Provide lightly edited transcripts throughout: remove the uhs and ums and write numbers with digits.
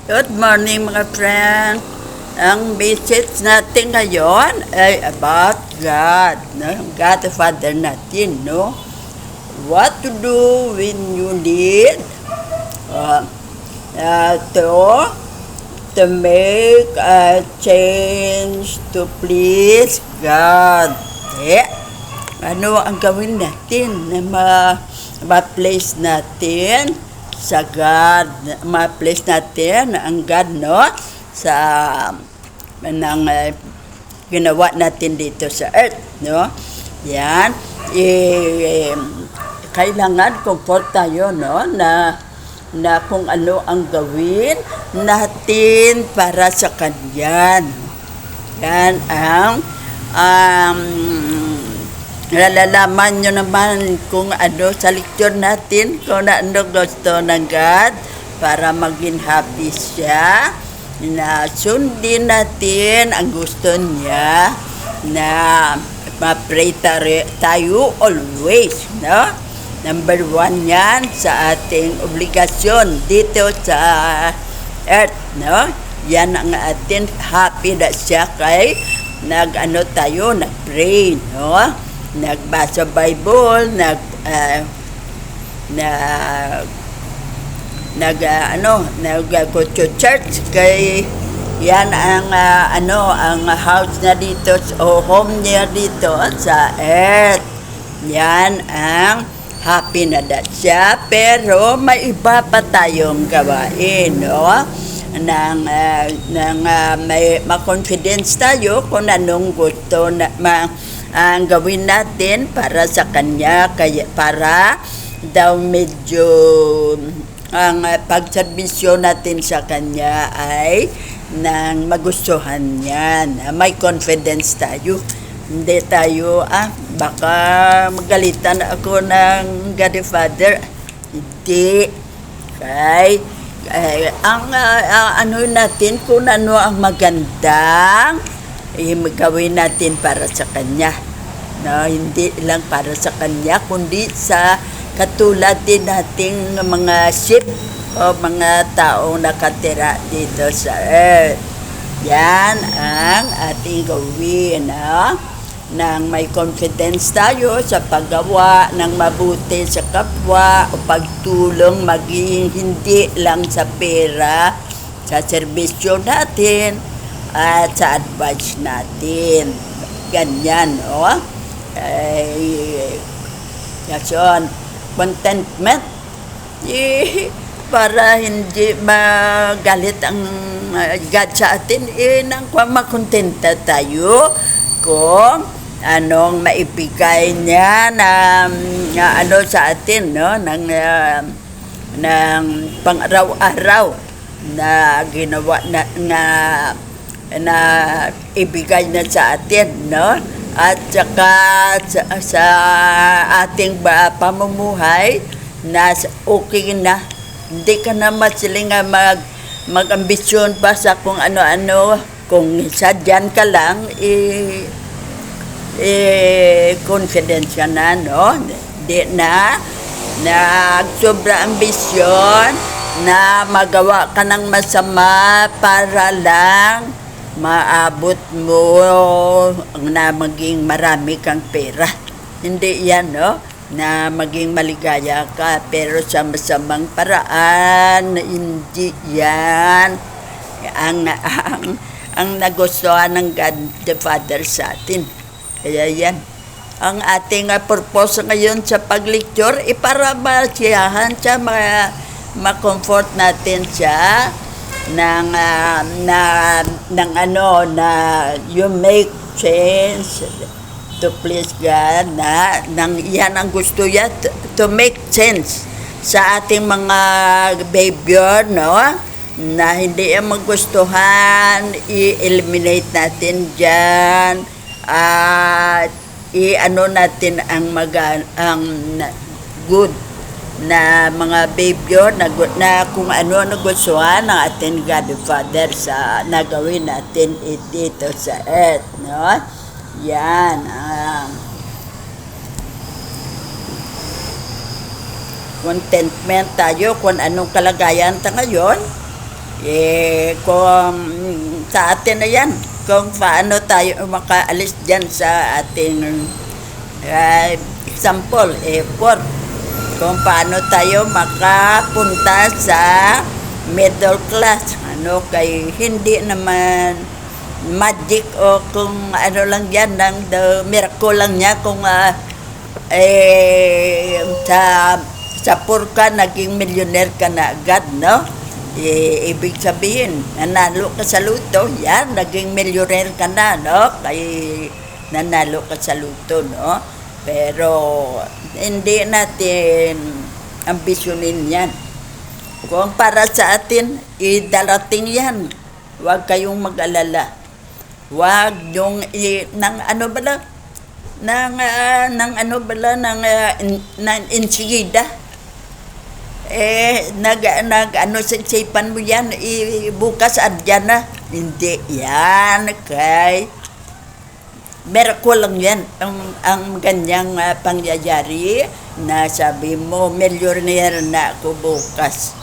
Good morning mga friend. Ang message natin ngayon ay about God, no? God the Father natin, no? What to do when you need uh, to make a change to please God. Ano ang gawin natin na ma-place natin sa God, ma-place natin ang God, no? Sa ginawa natin dito sa earth, no? Yan. Kailangan comfort tayo, no? Na kung ano ang gawin natin para sa Kanya. Yan ang nalalaman nyo naman kung ano sa lecture natin, kung ano gusto ng God para maging happy siya, na sundin natin ang gusto niya, na ma-pray tayo always, no? Number 1 yan sa ating obligasyon dito sa earth, no? Yan ang atin, happy na siya kay tayo, nag-pray, no? Nagbasa Bible, go to church, kay yan ang ang house niya dito o home niya dito sa earth. Yan ang happy na siya, pero may iba pa tayong gawain, no? May ma-confidence tayo kung anong gusto na ang gawin natin para sa Kanya, kaya para daw medyo ang pagserbisyo natin sa Kanya ay nang magustuhan niya, may confidence tayo. Hindi tayo, baka magalitan ako ng God the Father. Hindi. Kay ano natin, kung ano ang magandang gawin natin para sa Kanya, no? Hindi lang para sa Kanya, kundi sa katulad din nating mga sheep o mga taong nakatira dito sa earth. Yan ang ating gawin, no? Nang may confidence tayo sa paggawa ng mabuti sa kapwa o pagtulong, maging hindi lang sa pera, sa serbisyo natin at sa advice natin. Ganyan, o? Yason, contentment. Para hindi magalit ang God sa atin, nang makontenta tayo kung anong maibigay niya na sa atin, no? ng pang-araw-araw na ginawa na ibigay na sa atin, no? At saka sa ating pamumuhay na okay na, hindi ka na masiling mag-ambisyon pa sa kung ano-ano. Kung sadyan ka lang, confidence ka na, no? Hindi na sobra ambisyon na magawa ka ng masama para lang maabot mo na maging marami kang pera. Hindi yan, no? Na maging maligaya ka, pero sa masamang paraan, hindi yan ang nagustuhan ng God the Father sa atin. Kaya yan ang ating purpose ngayon sa pag-lecture, para masiyahan siya, ma-comfort natin siya na you make sense to please God, yan ang gusto niya, to make sense sa ating mga behavior, no? Na hindi ang magustuhan, i-eliminate natin dyan, at natin ang good na mga behavior na kung ano nagustuhan ng ating God the Father sa nagawin natin dito sa earth, no? Yan contentment tayo kung anong kalagayan ta ngayon. Kung sa atin na yan, kung paano tayo makaalis dyan sa ating example, effort. Kung paano tayo makapunta sa middle class. Kay hindi naman magic o kung ano lang yan, the miracle lang niya kung sa poor ka, naging millionaire ka na agad, no? Ibig sabihin, nanalo ka sa luto, yan, naging millionaire ka na, no? Kay nanalo ka sa luto, no? Pero hindi natin ambisyonin yan. Kung para sa atin, darating yan. Huwag kayong mag-alala. Huwag yung ng insigida. Sa isipan mo yan, bukas adyan na. Hindi yan, kay miracle lang yan ang ganyang pangyayari na sabi mo, millionaire na ako bukas.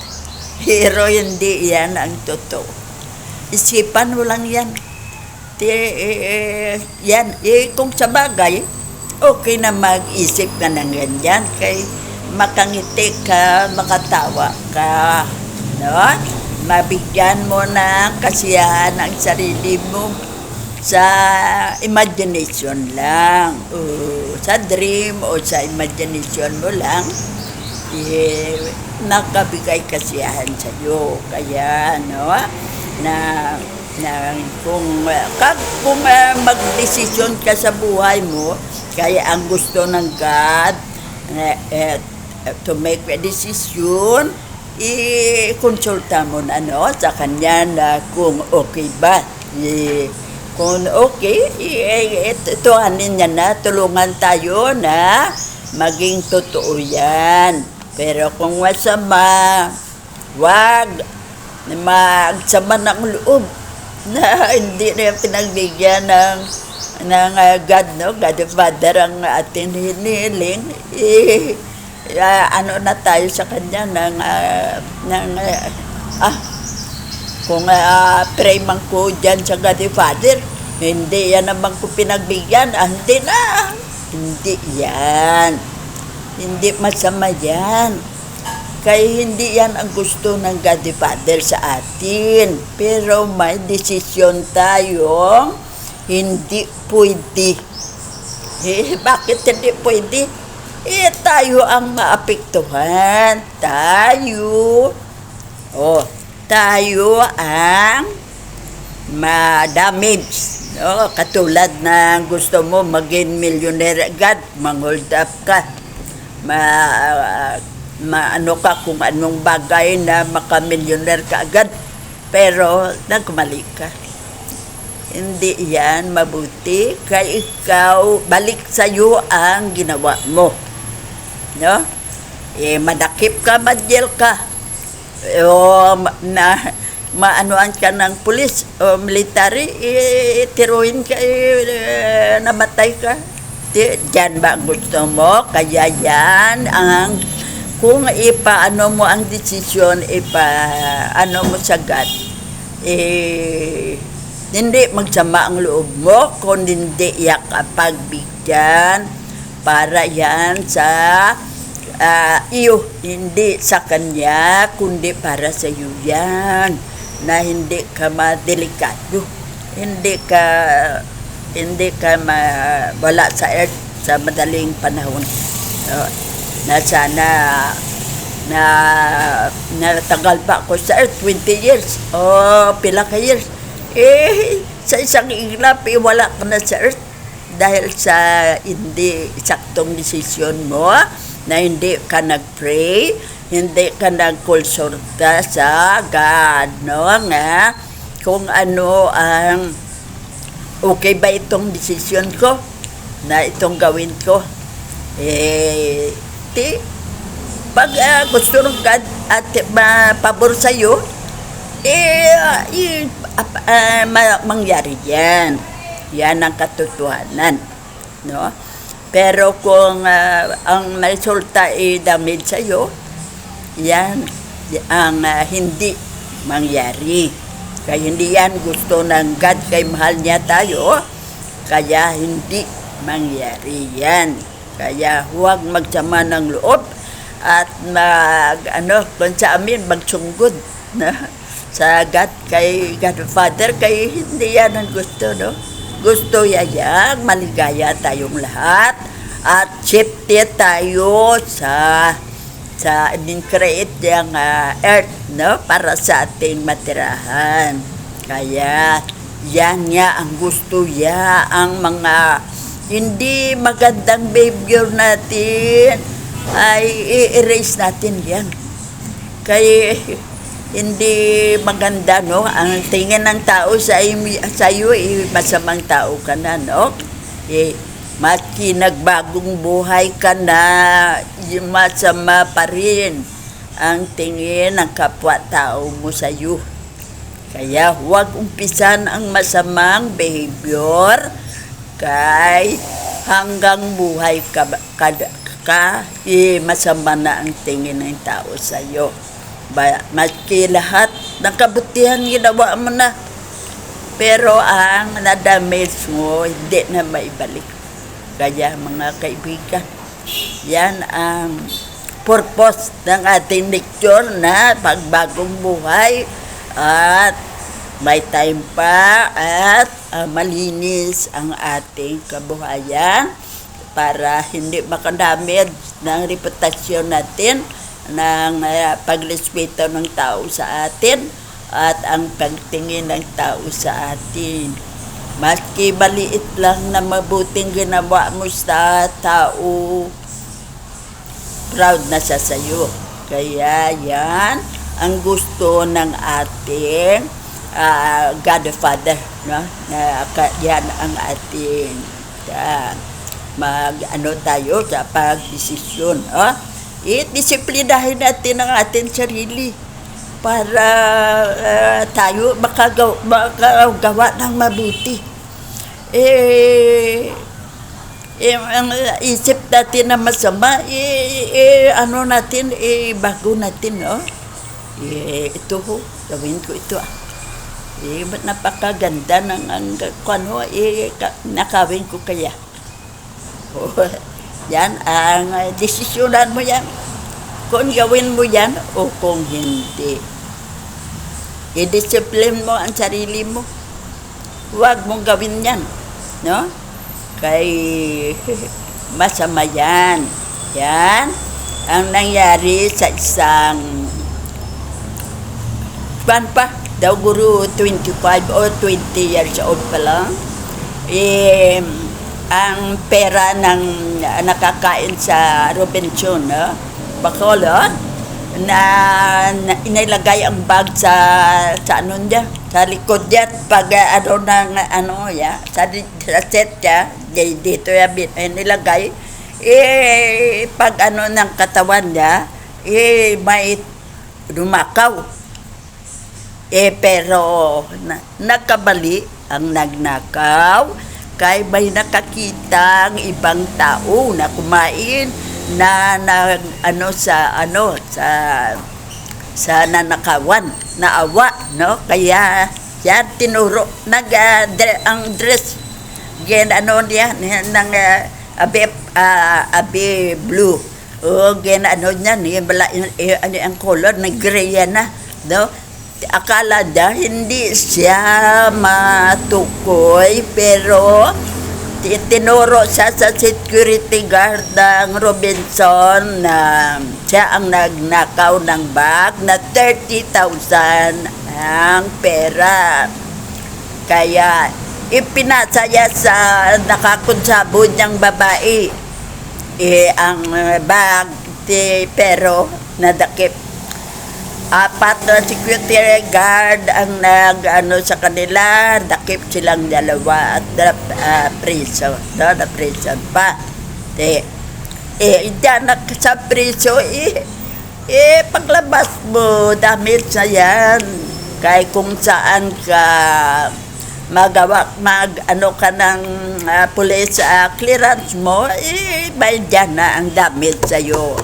Pero hindi yan ang totoo. Isipan mo lang yan. Kung sa bagay, okay na mag-isip ka ng ganyan kay makangiti ka, makatawa ka, no? Mabigyan mo ng kasiyahan ang sarili mo sa imagination lang, sa dream o sa imagination mo lang, nakabigay kasiyahan sa iyo. Kaya, no, kung magdesisyon ka sa buhay mo, kaya ang gusto ng God to make a decision, i-konsulta mo na sa kanya na kung okay ba. Kung okay, tuhanin niya na, tulungan tayo na maging totoo yan. Pero kung masama, wag magsama ng loob na hindi na pinagbigyan ng God, no? God the Father ang ating hinihiling. Na tayo sa kanya kung pray man ko dyan sa God the Father, hindi yan naman ko pinagbigyan, hindi na. Hindi yan. Hindi masama yan. Kaya hindi yan ang gusto ng God the Father sa atin. Pero may desisyon tayong hindi pwede. Bakit hindi pwede? Tayo ang maapektuhan. Tayo ang ma-damage. Katulad ng gusto mo maging millionaire agad, mang-hold up ka. Ka kung anong bagay na maka-millionaire ka agad, pero nagmali ka. Hindi yan mabuti, kaya ikaw, balik sa'yo ang ginawa mo. No? Madakip ka, madjel ka, o maanuan ka ng pulis o military, tiruin ka, namatay ka. Diyan ba gusto mo? Kaya yan ang kung ipaano mo ang desisyon, ipaano mo sa God, hindi magsama ang loob mo, kung hindi pagbigyan para yan sa iyo, hindi sa kanya, kundi para sa iyo yan, na hindi ka madelikado, hindi ka wala sa earth sa madaling panahon. Na sana natagal pa ako sa earth, 20 years o pila ka years, sa isang iglap wala ka na sa earth dahil sa hindi saktong desisyon mo, na hindi ka nag-pray, hindi ka nag-konsulta sa God, no? Nga kung ano ang okay ba itong desisyon ko na itong gawin ko. Pag gusto ng God at mapabor sa'yo, mangyari yan. Yan ang katotohanan, no? Pero kung ang resulta damage sa'yo, yan ang hindi mangyari. Kaya hindi yan gusto ng God, kay mahal niya tayo, kaya hindi mangyari yan. Kaya huwag magsama ng loob at kung sa amin magsunggod na sa God, kay God Father, kay hindi yan ang gusto, no? Gusto yan maligaya tayong lahat at safety tayo sa create yung earth, no, para sa ating matirahan. Kaya yan nga ang gusto ya, ang mga hindi magandang behavior natin ay i-erase natin yan. Kaya hindi maganda, no? Ang tingin ng tao sa iyo, masamang tao ka na, no? Maski nagbagong buhay ka na, masama pa rin ang tingin ng kapwa-tao mo sa iyo. Kaya huwag umpisan ang masamang behavior kay hanggang buhay ka masama na ang tingin ng tao sa iyo. Maski lahat ng kabutihan ginawa mo na, pero ang na-damage mo hindi na maibalik. Kaya mga kaibigan, yan ang purpose ng ating lecture na pagbagong buhay at may time pa at malinis ang ating kabuhayan para hindi makadamage ng reputasyon natin ng pagrespeto ng tao sa atin at ang pagtingin ng tao sa atin. Maski maliit lang na mabuting ginawa mo sa tao, proud na siya sa iyo. Kaya yan ang gusto ng ating God the Father, no? Yan ang ating tayo sa pagdesisyon, no? I-disiplinahin natin ang ating sarili para tayo makagawa ng mabuti. Ang isip natin na masama, bago natin, no? Ito ho, gawin ko ito. Napakaganda ng nakawin ko kaya. Yan ang desisyonan mo yan. Kung gawin mo yan o kung hindi. I-discipline mo ang sarili mo. Huwag mong gawin yan, no? Kay masama yan. Yan ang nangyari sa isang daw guru 25 or 20 years old pa lang. Ang pera ng nakakain sa Robinson, no? Bacolod, na inilagay ang bag sa likod niya, pag sa set niya, dito nilagay, pag ng katawan niya, may lumakaw. Pero nakabali ang nagnakaw, kay may nakakita ang ibang tao na kumain sa nanakawan, naawa, no? Kaya yan tinuro ang dress niya ng abe blue, o niya ang color na gray na, no? Akala niya hindi siya matukoy, pero tinuro siya sa security guard ng Robinson na siya ang nagnakaw ng bag na 30,000 ang pera. Kaya ipinasaya sa nakakonsabo niyang babae ang bag, pero nadakip. 4 na security guard ang sa kanila, dakip silang dalawa at preso, no? Na preso pa. Diyan sa preso, paglabas mo, damit sa yan. Kaya kung saan ka ka ng police clearance mo, may dyan na ang damit sa'yo.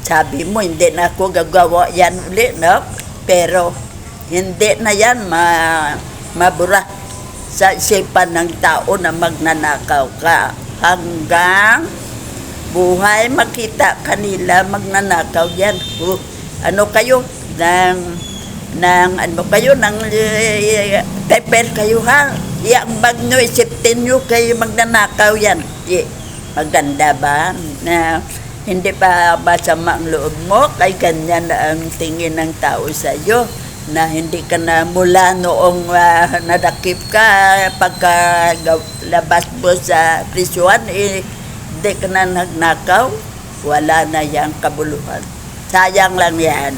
Sabi mo, hindi na ako gagawa yan ulit, no? pero hindi na yan mabura sa isipan ng tao na magnanakaw ka. Hanggang buhay makita kanila magnanakaw yan. Ano kayo? Ano kayo? Paper kayo ha? Yang bag nyo, isipin nyo kayo magnanakaw yan. Maganda ba? Na hindi pa masama ang loob mo? Kay ganyan ang tingin ng tao sa iyo. Na hindi ka na mula noong nadakip ka pagka labas mo sa prisuan, hindi ka na nagnakaw, wala na yang kabuluhan. Sayang lang yan.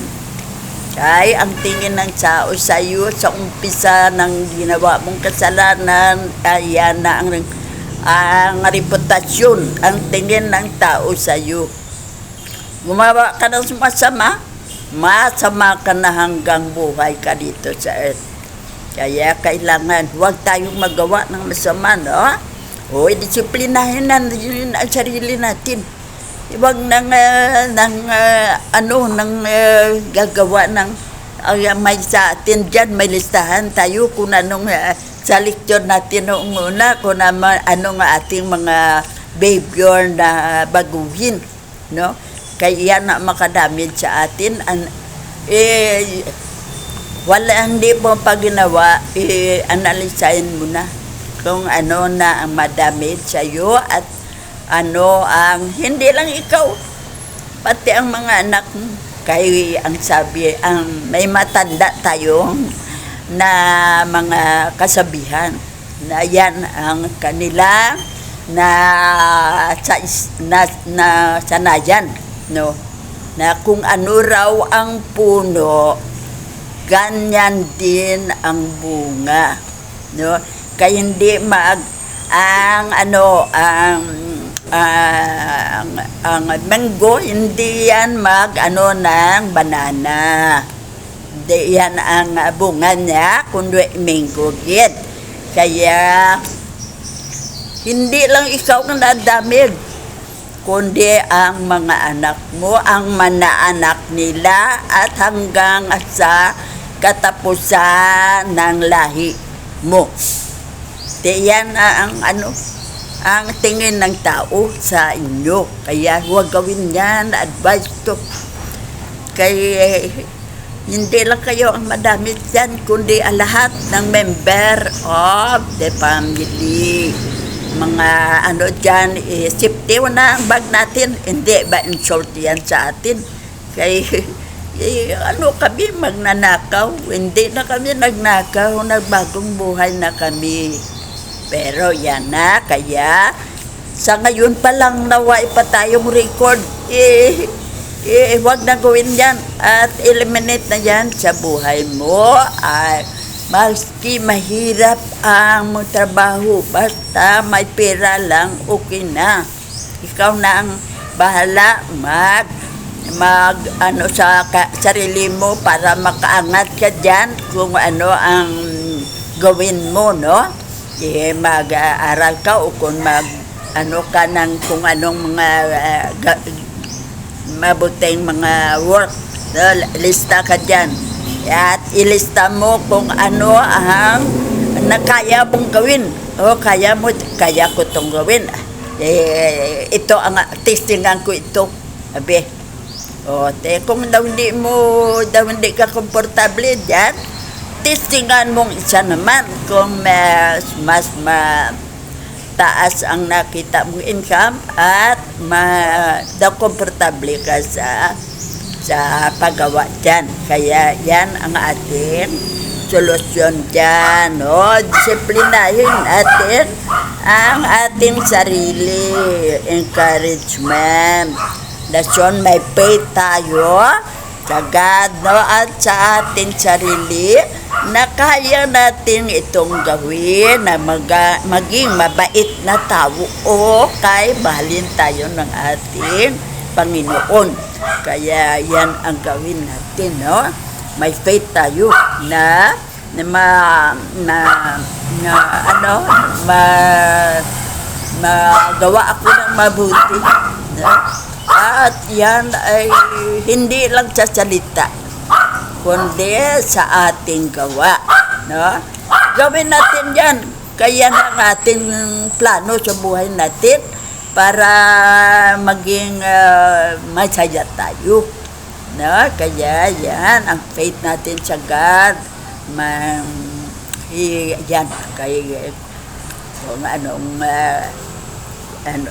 Kaya ang tingin ng tao sa iyo sa umpisa ng ginawa mong kasalanan, yan na ang reputasyon, ang tingin ng tao sa iyo. Gumawa ka ng masama ka na hanggang buhay ka dito sa earth. Kaya kailangan, huwag tayong magawa ng masama, no? Disiplinahin na ang sarili natin. Huwag gagawa ng may sa atin dyan, may listahan tayo kung anong sa leksyon natin noong una, kung anong ating mga behavior na baguhin, no? Kaya yan na makadamit sa atin. Hindi mo pa ginawa, analisahin mo na kung ano na ang madamit sa iyo at ano ang hindi lang ikaw, pati ang mga anak mo. Kaya ang sabi, may matanda tayo na mga kasabihan na yan ang kanila na sanayan, no? Na kung ano raw ang puno, ganyan din ang bunga, no? Kaya hindi ang mango hindi yan ng banana. Hindi yan ang bunga niya kundi mango gid. Kaya hindi lang ikaw ang nadamig, kundi ang mga anak mo, ang manaanak nila at hanggang sa katapusan ng lahi mo. Diyan ang tingin ng tao sa inyo. Kaya huwag gawin yan, advice to. Kaya hindi lang kayo ang madamit yan, kundi ang lahat ng member of the family. Mga dyan, safety na ang bag natin, hindi ba insult yan sa atin? Kaya kami magnanakaw, hindi na kami nagnakaw, nagbagong buhay na kami. Pero yan na, kaya sa ngayon pa lang naway pa tayong record, huwag na gawin yan at eliminate na yan sa buhay mo. Maski mahirap ang trabaho, basta may pera lang, okay na. Ikaw na ang bahala sa sarili mo para makaangat ka dyan kung ano ang gawin mo, no? Mag-aaral ka o kung ka ng kung anong mga mabuting mga work, no? Lista ka dyan. At ilista mo kung ano ang nakaya mong gawin. Kaya ko itong gawin. Ito ang testingan ko ito. Sabi. Kung hindi ka komportable dyan, testingan mong isa naman kung mas taas ang nakita mong income at komportable ka sa paggawa dyan. Kaya yan ang ating solusyon dyan, no? Disiplinahin natin ang ating sarili. Encouragement. Dasyon may faith tayo sa God, no? At sa ating sarili na kaya natin itong gawin na maging mabait na tao o kay mahalin tayo ng ating Panginoon. Kaya yan ang gawin natin, no? May faith tayo na magawa ako ng mabuti, no? At yan ay hindi lang sa salita, kundi sa ating gawa. No? Gawin natin yan. Kaya ang ating plano sa buhay natin para maging masaya tayo. No? Kaya yan, ang faith natin sa God, yan, kaya kung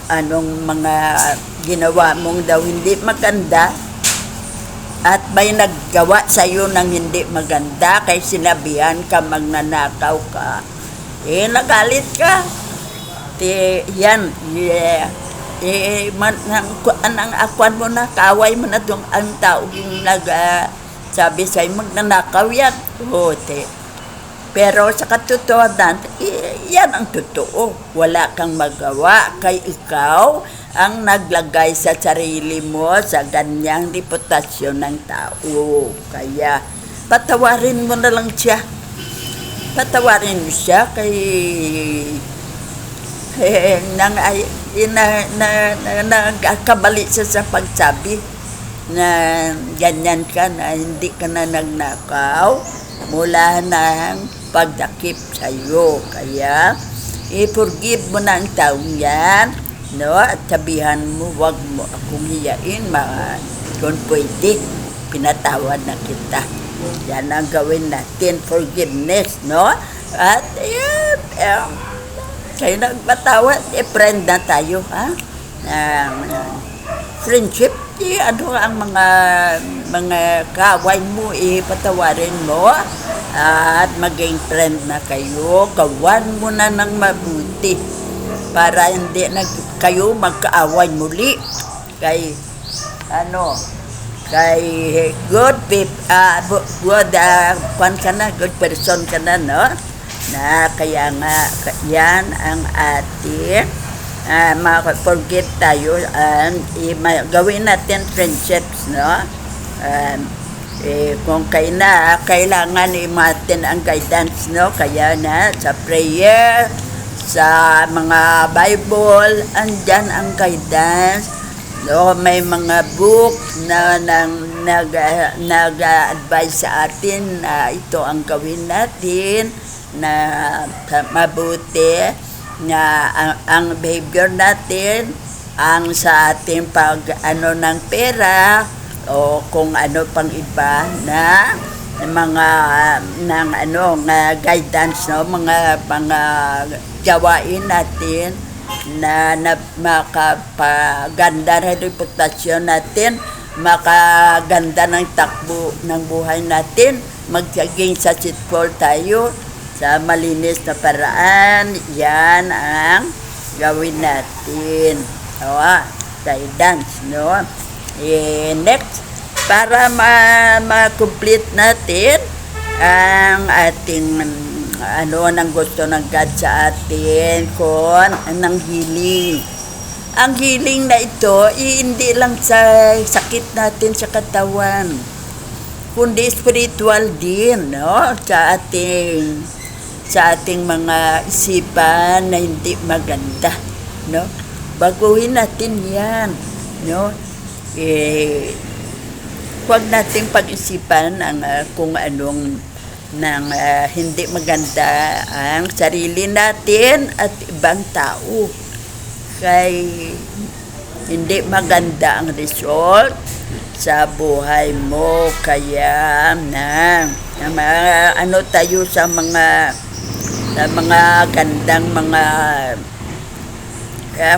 anong mga ginawa mong daw hindi maganda at may naggawa sa iyo ng hindi maganda kay sinabihan ka magnanakaw ka, nagalit ka. Yan, ang akwan mo na, kaaway mo na itong ang tao yung sabi sa'yo, magnanakaw yan. Pero sa katotohanan, yan ang totoo. Wala kang magawa kay ikaw ang naglagay sa sarili mo sa ganyang reputasyon ng tao. Kaya patawarin mo na lang siya. Patawarin mo siya kay nagkabali siya sa pagsabi na ganyan ka, na hindi ka na nagnakaw mula ng pagdakip sa iyo. Kaya i-forgive mo na ang taong yan, no? At sabihan mo, wag mo akong hiyain, kung pwede, pinatawad na kita. Yan ang gawin natin, forgiveness, no? At kayo nagpatawad, friend na tayo, ha? Friendship, ano ang mga kaaway mo, patawarin mo at maging friend na kayo. Gawan mo na ng mabuti para hindi kayo magkaaway muli kay good good person ka na, no? Na kaya nga yan ang ating forget tayo, gawin natin friendships, no? Kung kailangan natin ang guidance, no? Kaya na sa prayer, sa mga Bible, andyan ang guidance, no? May mga book na nag-advise sa atin na ito ang gawin natin na mabuti, na ang behavior natin, ang sa ating ng pera o kung ano pang iba na mga guidance, no? mga gawain natin na makapaganda ng reputasyon natin, makaganda ng takbo ng buhay natin, magiging successful tayo sa malinis na paraan. Yan ang gawin natin. Guidance, no? Next, para ma-complete natin ang ating nang gusto ng God sa atin, kung ng healing. Ang healing na ito, hindi lang sa sakit natin sa katawan, kundi spiritual din, no? Sa ating mga isipan na hindi maganda, no? Baguhin natin yan, no? Huwag nating pag-isipan kung anong hindi maganda ang sarili natin at ibang tao. Kay hindi maganda ang result sa buhay mo. Kaya tayo sa mga gandang mga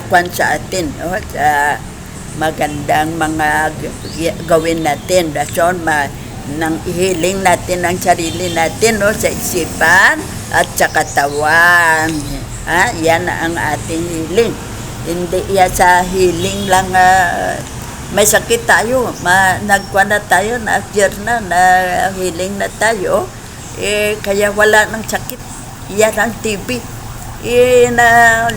kwan sa atin, no? Sa magandang mga gawin natin, rason nang ihiling natin ang sarili natin, no? Sa isipan at sa katawan. Yan ang ating healing. Hindi yan sa healing lang may sakit tayo, nagkuha na tayo, na-cure na healing na tayo, kaya wala ng sakit. Yan ang TB.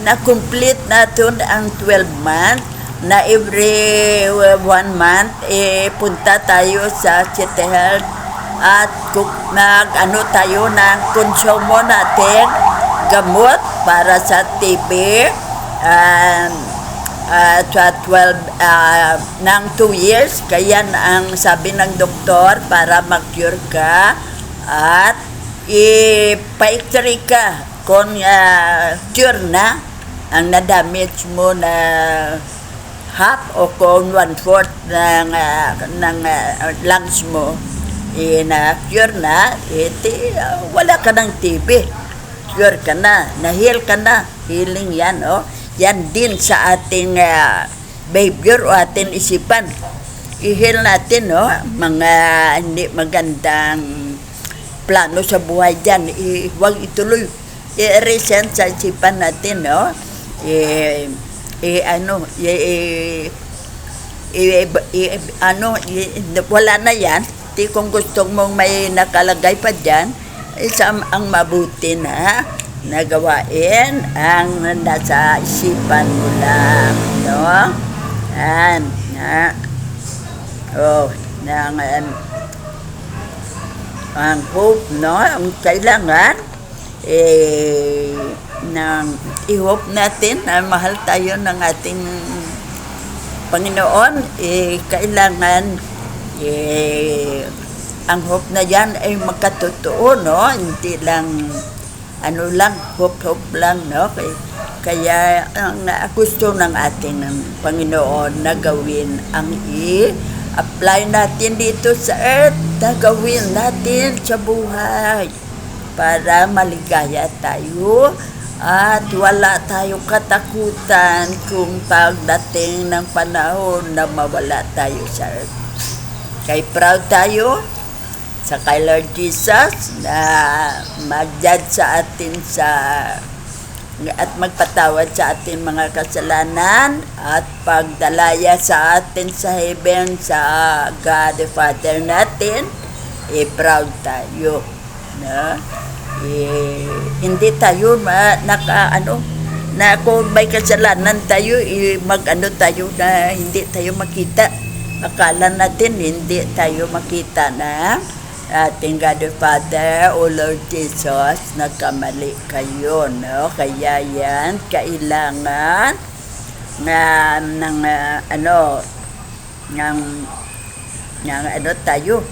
Na-complete natin ang 12 months, na every 1 month punta tayo sa City Health at tayo ng konsumo natin gamot para sa TB, sa 12 ng 2 years. Kaya ang sabi ng doktor para mag-cure ka at ipa-x-ray ka kung cure na ang na-damage mo na half o kung 1/4 ng lungs mo na-cure na, wala ka ng TB. Cure ka na, na-heal ka na. Healing yan, Yan din sa ating behavior o ating isipan. I-heal natin, mga hindi magandang plano sa buhay dyan. Huwag ituloy. I-resent sa isipan natin, wala na yan. Kung gusto mong may nakalagay pa dyan, isa ang mabuti na nagawain ang nasa isipan mo lang, Yan, ang hope, ang kailangan, i-hope natin na mahal tayo ng ating Panginoon, kailangan ang hope na yan ay magkatotoo, hindi lang hope lang, kaya ang gusto ng ating Panginoon na gawin ang i-apply natin dito sa earth, na gawin natin sa buhay para maligaya tayo at wala tayong katakutan kung pagdating ng panahon na mawala tayo sa earth. Kay proud tayo sa kay Lord Jesus na mag-judge sa atin at magpatawad sa ating mga kasalanan at pagdalaya sa atin sa heaven sa God the Father natin. Proud tayo, hindi tayo na kung may kasalanan tayo, tayo na hindi tayo makita. Akala natin hindi tayo makita na ating God the Father, O Lord Jesus, nagkamali kayo, Kaya yan, kailangan tayo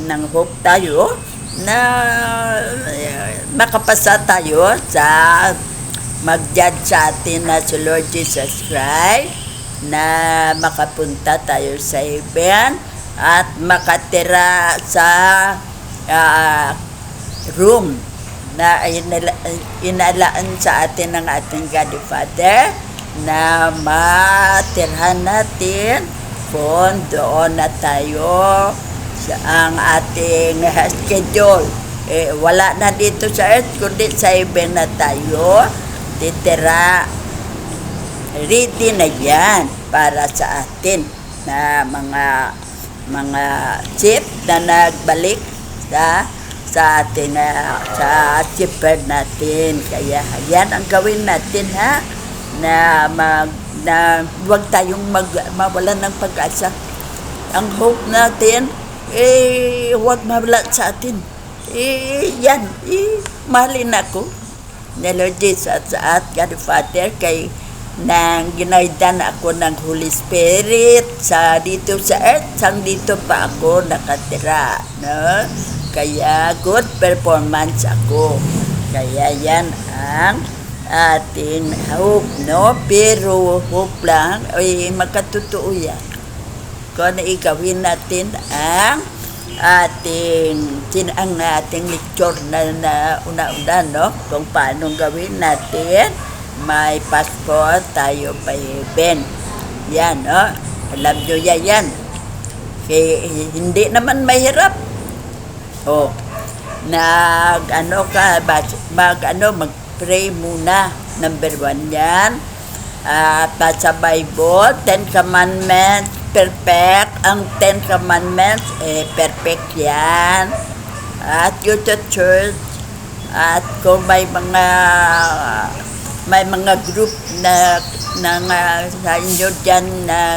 ng hope tayo na makapasa tayo sa mag-judge sa atin na si Lord Jesus Christ, na makapunta tayo sa heaven at makatira sa room na inalaan sa atin ng ating God the Father, na matirhan natin kung doon na tayo sa ang ating schedule. Wala na dito sa earth, kundi sa heaven na tayo titira. Ready na yan para sa atin na mga ship na nagbalik sa ating sa shipper natin. Kaya yan ang gawin natin, na huwag tayong mawalan ng pag-asa. Ang hope natin huwag mawala sa atin. Mahalin ako na Lord Jesus at God the Father, kay nang ginaidan ako ng Holy Spirit dito sa earth, dito pa ako nakatira, Kaya good performance ako. Kaya yan ang ating hope, Pero hope lang, magkatotoo yan. Kung igawin natin ang ating lecture na una-una, kung paano gawin natin may passport tayo pa heaven. Yan, alam nyo yan. Hindi naman mahirap. Mag-pray muna. Number 1 yan. Sa Bible, 10 Commandments, perfect. Ang 10 Commandments, perfect yan. At you to church. At kung may mga group na sa inyo dyan na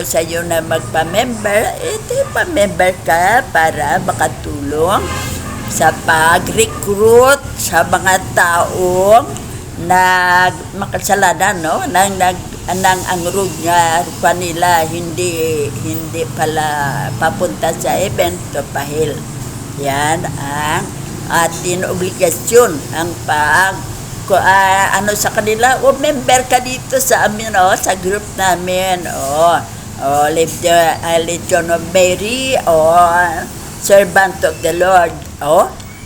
sa iyo na magpa-member, pa-member ka para makatulong sa pag-recruit sa mga taong makasalanan, no, nang ang road nga kanila hindi pala papunta sa event to pahil. Yan ang atin obligasyon, ang ano sa kanila, member ka dito sa amin, sa group namin, Legion of Mary, Servant of the Lord,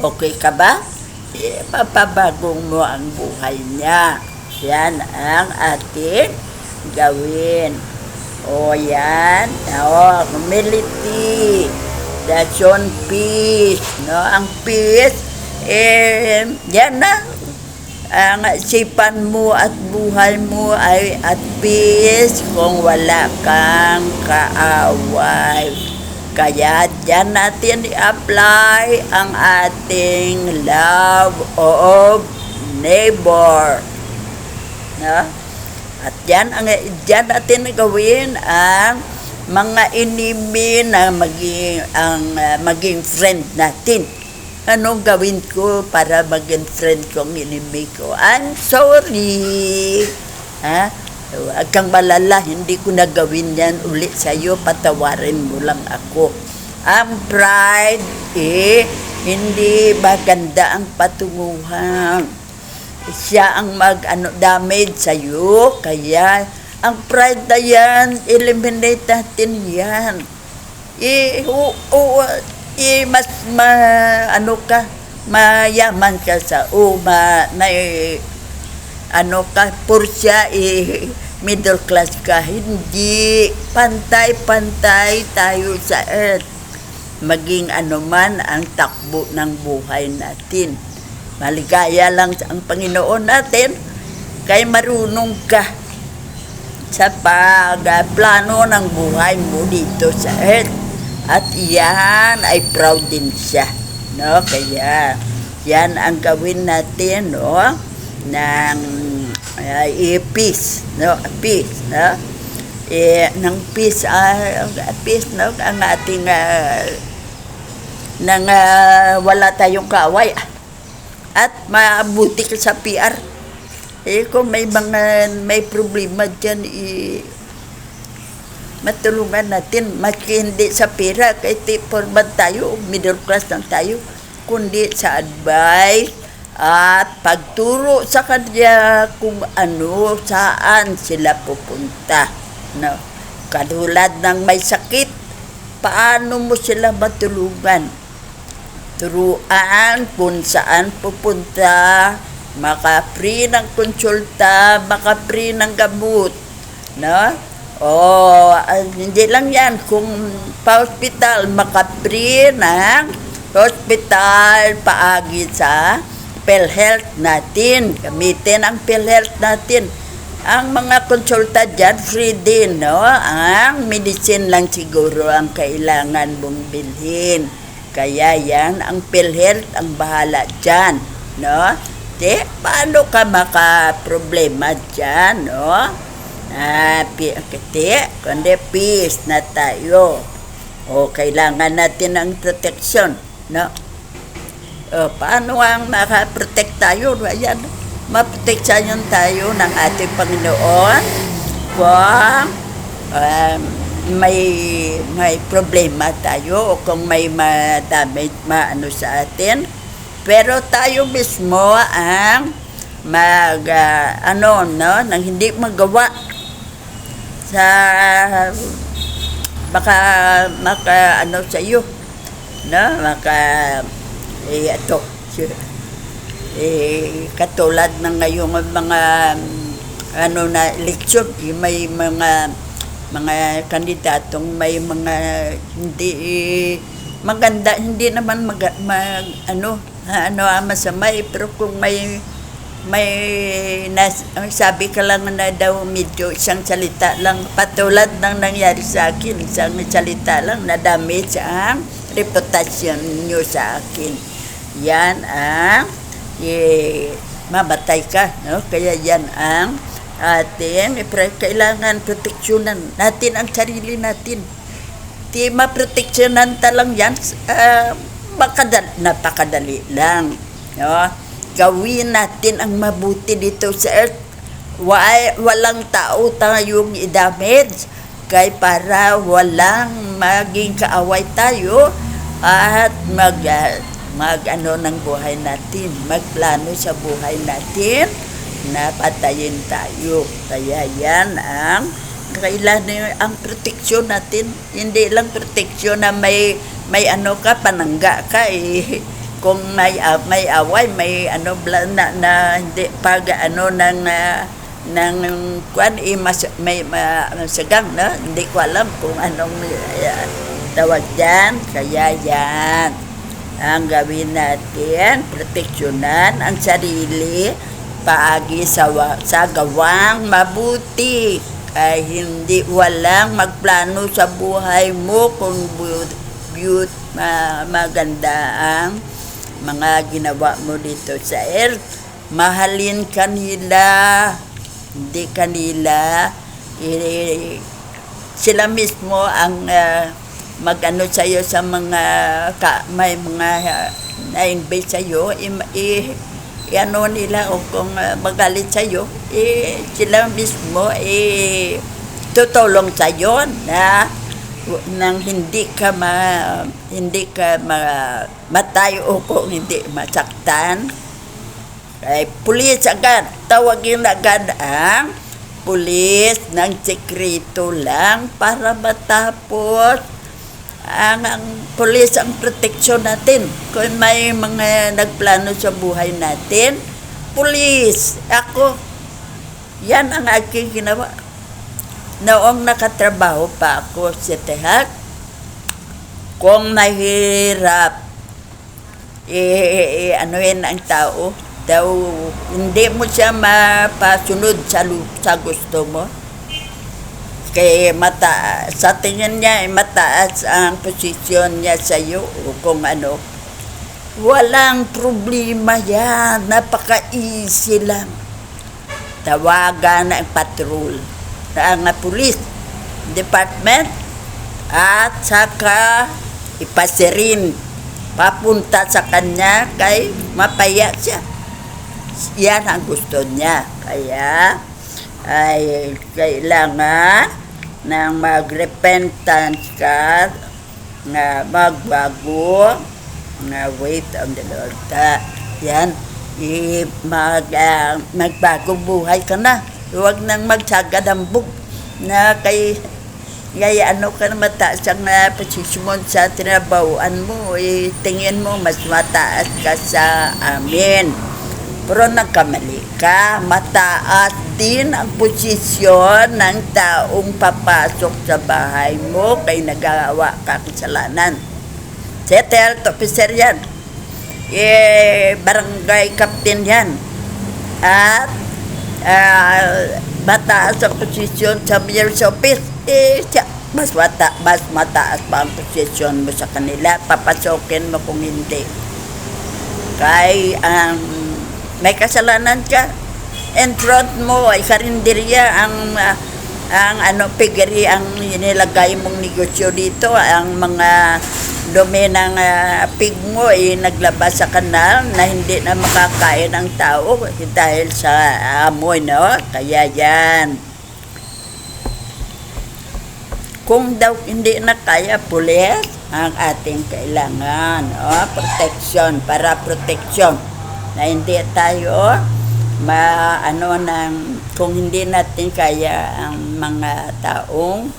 okay ka ba? Papabagong mo ang buhay niya. Yan ang ating gawin. Yan. Humility. That's on peace. No? Ang peace, yan na. Ang isipan mo at buhay mo ay at peace kung wala kang kaaway. Kaya dyan natin i-apply ang ating love of neighbor. No? At dyan natin gawin ang mga enemy na maging friend natin. Anong gawin ko para maging friend kong enemy ko? I'm sorry. Huwag kang malala, hindi ko na gawin yan ulit sa'yo, patawarin mo lang ako. Ang pride, hindi maganda ang patunguhan. Siya ang damage sa'yo, kaya ang pride na yan, eliminate natin yan. Mas mayaman ka sa Porsche, middle class ka, hindi. Pantay-pantay tayo sa earth. Maging anuman ang takbo ng buhay natin. Maligaya lang ang Panginoon natin, kay marunong ka sa pagplano ng buhay mo dito sa earth. At yan ay proud din siya. No? Kaya yan ang gawin natin, ng peace, peace, ng peace, no, ang ating wala tayong kaaway at mabuti ka sa PR. Kung may problema dyan, matulungan natin, hindi sa pera, kahit formal tayo, middle class lang tayo, kundi sa advice at pagturo sa kanya kung saan sila pupunta. No? Katulad ng may sakit, paano mo sila matulungan? Turuan kung saan pupunta, maka-free ng konsulta, maka-free ng gamot. No? Hindi lang yan, kung pa-hospital, maka-free ng hospital, paagi sa PhilHealth natin. Gamitin ang PhilHealth natin. Ang mga konsulta dyan, free din, no? Ang medicine lang siguro ang kailangan mong bilhin. Kaya yan, ang PhilHealth ang bahala dyan, no? Paano ka makaproblema dyan, no? Kundi peace na tayo. Kailangan natin ang protection, no? Paano ang makaprotect tayo? Ayan, maproteksyon tayo ng ating Panginoon kung may problema tayo o kung may damage sa atin. Pero tayo mismo ang nang hindi magawa sa baka sa iyo, no? Katulad ng ngayong mga eleksyon, may mga kandidatong may mga hindi maganda, hindi naman masama, pero kung may sabi ka lang na daw medyo isang salita lang, patulad ng nangyari sa akin, isang salita lang na damage ang reputasyon nyo sa akin. Yan ang mabatay ka, no? Kaya yan ang ating kailangan proteksyonan natin ang sarili natin. Maproteksyonan talang yan, napakadali lang, no? gawin natin ang mabuti dito sa earth. Walang tao tayong i-damage kay para walang maging kaaway tayo at mag-ano ng buhay natin, magplano sa buhay natin na patayin tayo. Kaya yan ang kailangan ang proteksyon natin. Hindi lang proteksyon na may ano ka, panangga ka kung may away, may ano na hindi pag ano ng kwan may masagang na hindi ko alam kung anong tawag diyan. Kaya yan ang gawin natin, proteksyonan ang sarili paagi sa gawang mabuti, ay hindi walang magplano sa buhay mo kung maganda ang mga ginawa mo dito sa earth. Mahalin kanila, hindi kanila sila mismo ang mag-ano sa'yo sa mga may mga na-invite sa'yo, ano nila o kung magalit sa'yo, sila mismo tutulong sa'yo na nang hindi ka matay o kung hindi masaktan. Ay pulis agad, tawagin agad ang pulis ng sekreto lang para matapos ang pulis ang proteksyon natin. Kung may mga nagplano sa buhay natin, pulis, ako, yan ang aking ginawa. Noong nakatrabaho pa ako sa Tehak, kung mahirap anuin ang tao, daw hindi mo siya mapasunod sa gusto mo. Kaya sa tingin niya mataas ang posisyon niya sa iyo o kung ano. Walang problema yan, napaka-easy lang. Tawagan ang patrol, ang police department at saka ipasirin papunta sa kanya kay mapaya siya. Yan ang gusto niya. Kaya ay kailangan ng mag-repentance ka, na magbago, na wait on the Lord ka. Yan, magbagong buhay ka na. Huwag nang magsagadambog na kaya ano ka na mataas ang posisyon sa tinabawan mo, tingin mo mas mataas ka sa amin. Pero nagkamali ka, mataas din ang posisyon ng taong papasok sa bahay mo kay nagawa ka kasalanan. City Health Officer yan, barangay captain yan, at mataas ang posisyon sa mayor's office, mas mataas pa ang posisyon mo sa kanila, papasokin mo kung hindi. Kay may kasalanan ka, in front mo ay karinderya ang piggery ang inilagay mong negosyo dito, ang mga dumi ng pig mo naglabas sa kanal na hindi na makakain ang tao dahil sa amoy, no? Kaya yan, kung daw hindi na kaya, pulis ang ating kailangan, protection, para protection na hindi tayo kung hindi natin kaya ang mga taong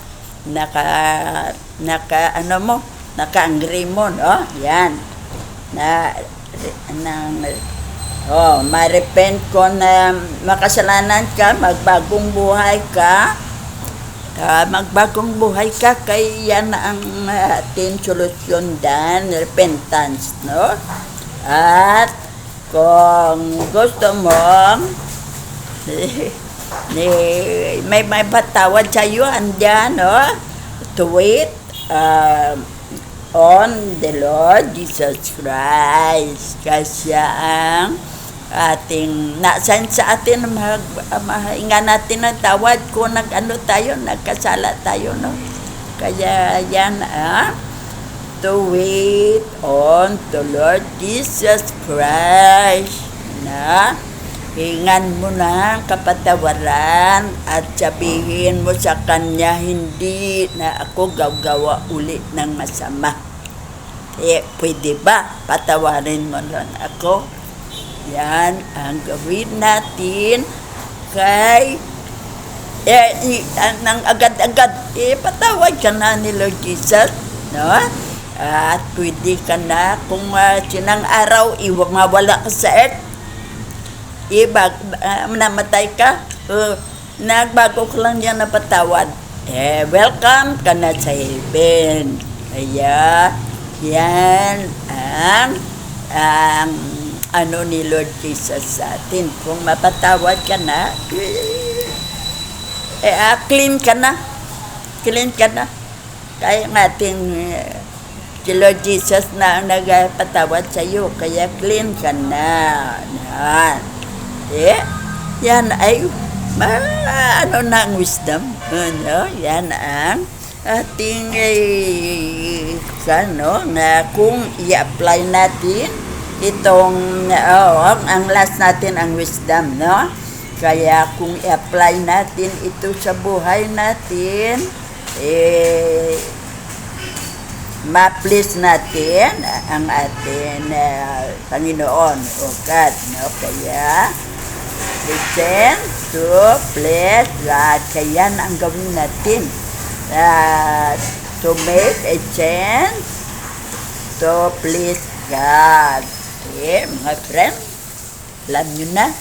naka-angry mo, no? Yan ma-repent ko na makasalanan ka, magbagong buhay ka, kay yan ang ating solusyon dan, repentance, no? At kung gusto mo may patawad sa iyo, andyan, no? To wait on the Lord Jesus Christ, kasi ang ating nasan sa atin mahinga natin ng tawad kung nagkasala tayo, no? Kaya yan, to wait on the Lord Jesus Christ. na hingan mo ng kapatawaran at sabihin mo sa kanya, hindi na ako gagawa ulit ng masama. Pwede ba patawarin mo lang ako? Yan ang gawin natin kay nang agad-agad patawad ka na ni Lord Jesus, no? At pwede ka na kung sinang araw mawala ka sa earth, namatay ka, nagbago ko lang yan na patawad, welcome ka na sa heaven. Kaya yan ang ano ni Lord Jesus sa atin. Kung mapatawad ka na, clean ka na. Kaya ng ating si Lord Jesus na ang nagpatawad sa iyo, kaya clean ka na. Yan ay ano na ang wisdom. Yan ang ating na kung i-apply natin itong ang last natin ang wisdom, no? Kaya kung i-apply natin ito sa buhay natin, ma-please natin ang ating Panginoon o God, no? Kaya listen to please God. Kaya ang gawin natin to make a change to please God. Mga friend, alam nyo na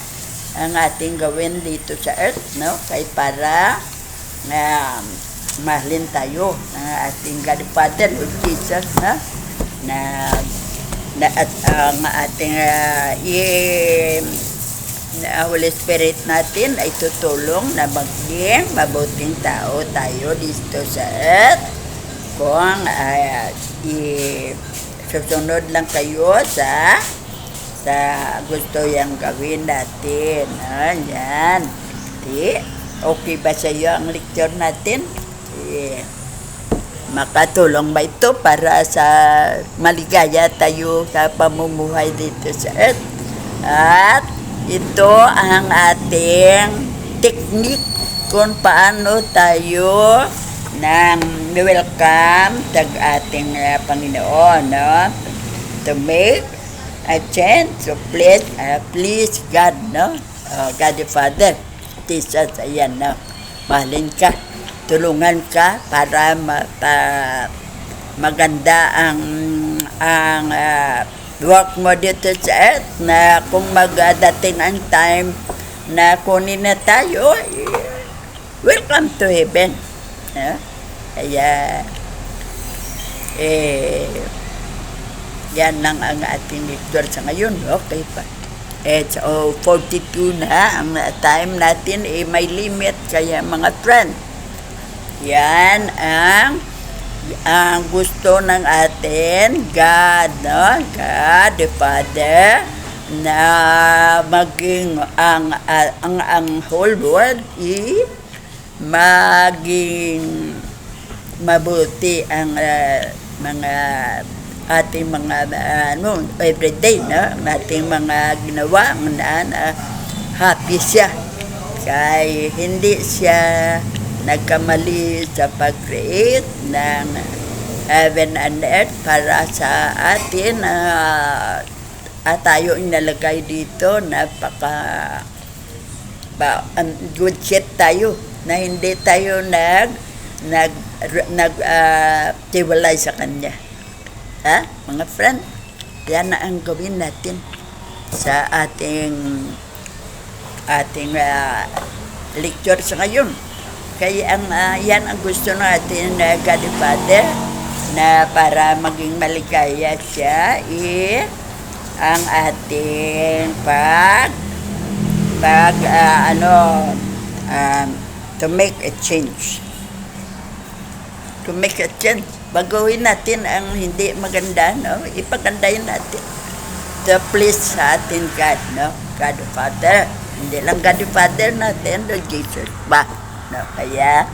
ang ating gawin dito sa earth, no? Kaya para mahalin tayo ng ating God Father, Lord Jesus, na at ang ating Holy Spirit natin ay tutulong na maging mabuting tao tayo dito sa earth kung susunod lang kayo sa gusto yung gawin natin. Yan. Okay ba sa iyo ang lecture natin? Makatulong ba ito para sa maligaya tayo sa pamumuhay dito sa earth? At ito ang ating technique kung paano tayo nang welcome sa ating Panginoon, no? To make a change, so please God, no? God the Father, Jesus, ayan, no? Mahalin ka, tulungan ka para maganda ang work mo dito sa earth, na kung magdating ang time na kunin na tayo, welcome to heaven. Kaya yan lang ang ating lecture sa ngayon. Okay pa. So 42 na ang time natin, may limit, kaya mga friend, yan ang gusto ng atin God, no? God the Father, na maging ang whole world maging mabuti ang mga ating mga everyday, no? Ang ating mga ginawa na happy siya, kaya hindi siya nagkamali sa pag-create ng heaven and earth para sa atin. At tayo inalagay dito, good shit tayo, na hindi tayo tiwalay sa kanya. Mga friend, yan na ang gawin natin sa ating lecture sa ngayon. Kaya yan ang gusto natin na God the Father, na para maging maligaya siya, ang ating to make a change. To make a change. Baguhin natin ang hindi maganda, no? Ipagandahin natin. To please sa ating God, no? God the Father. Hindi lang God the Father natin, Lord Jesus ba? No? Kaya,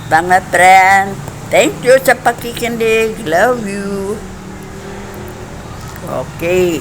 mga friend, thank you sa pakikinig. Love you. Okay.